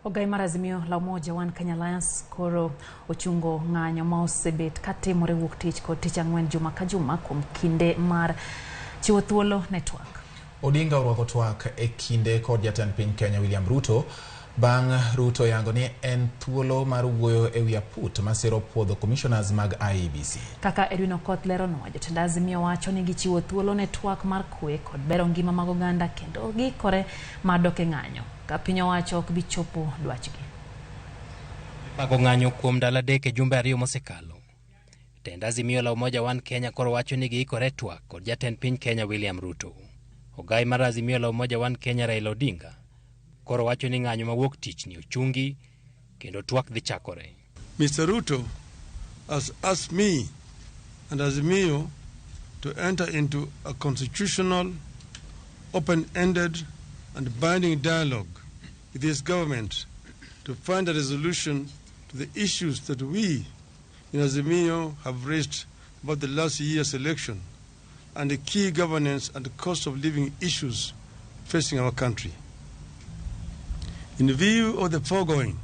Ogai marazimio la umoja One Kenya Alliance koro ochungo ng'anyo ma osebet katimore wuok tich kod tich ang'wen juma ka juma kuom kinde mar chiwo thuolo ne twak. Odinga orwako twak e kinde kod jatend piny Kenya William Ruto bang' Ruto yango ni en thuolo mar wuoyo e wi aput masiro puodho commissioners mag IEBC. Kaka Edwin Lero jatend Azimio wacho ni gichiwo thuolo ne twak mar kwe kod bero ngima mag oganda kendo gikore madok e ng'anyo ka piny owacho ok bi chopo dwachgi. Mago ng'anyo kuom ndalo adek e jumbe ariyo mosekalo. Tend Azimio la umoja One Kenya koro wacho ni giikore twak kod jatend piny Kenya William Ruto. Ogai mar Azimio la umoja One Kenya Raila Odinga koro wacho ni ng'anyo mawuok tich ni ochungi kendo twak dhi chakore. Mr. Ruto has asked me and Azimio to enter into a constitutional, open-ended and binding dialogue with his government to find a resolution to the issues that we in Azimio have raised about the last year's election and the key governance and the cost of living issues facing our country. In view of the foregoing,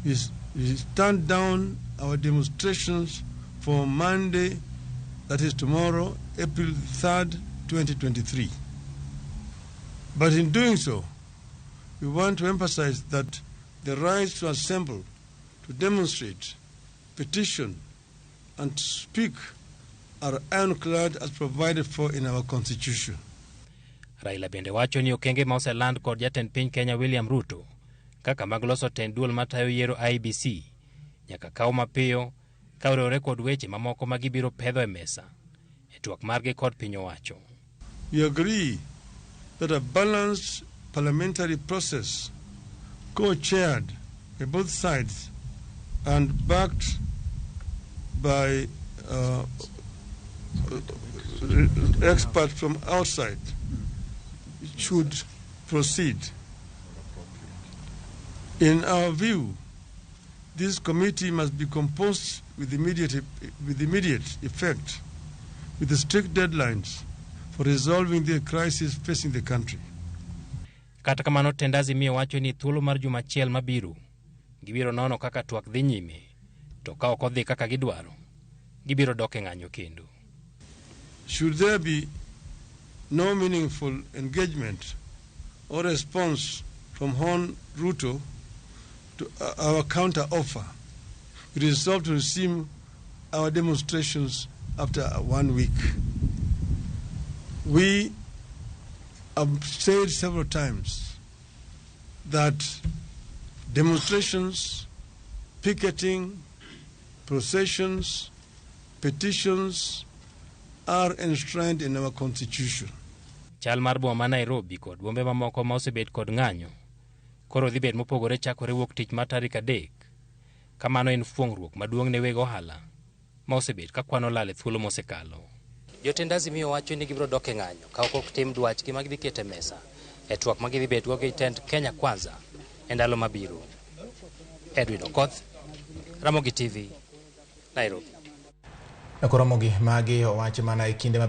we stand down our demonstrations for Monday, that is tomorrow, April 3rd, 2023. But in doing so, we want to emphasize that the right to assemble, to demonstrate, petition, and to speak are ironclad as provided for in our Constitution. Raila bende wacho ni okenge ma oseland kod jatend piny Kenya William Ruto kaka mag loso tend duol matayo yiero IEBC nyaka kaw mapiyo ka oriwore kod weche mamoko ma gibiro pedho e mesa e twak margi kod piny owacho. We agree that a balanced parliamentary process co-chaired by both sides and backed by experts from outside should proceed. In our view, this committee must be composed with immediate effect, with strict deadlines for resolving the crisis facing the country. Kata kamano tend Azimio wacho ni thuolo mar juma achiel mabiro gibiro nono kaka twak dhi nyime to ka ok odhi kaka gidwaro gibiro dok e ng'anyo kendo. Should there be no meaningful engagement or response from Hon Ruto to our counter offer, we resolve to resume our demonstrations after 1 week. We have said several times that demonstrations, picketing, processions, petitions are enshrined in our Constitution. Chal mar boma ma Nairobi kod bombe mamoko ma osebet kod ng'anyo koro dhi bet mopogore chakore wuok tich mar tarik 3. Kamano en fuong'ruok maduong' ne weg ohala ma osebet ka kwano lal e thuolo mosekalo. Jotend Azimio wacho ni gibiro dok e ng'anyo ka ok tim dwachgi ma gidhi keto e mesa e twak ma gidhi bet go gi tend Kenya Kwanza e ndalo mabiro. Edwin Ramogi TV, Nairobi. Ramogi magi owacho mana e kinde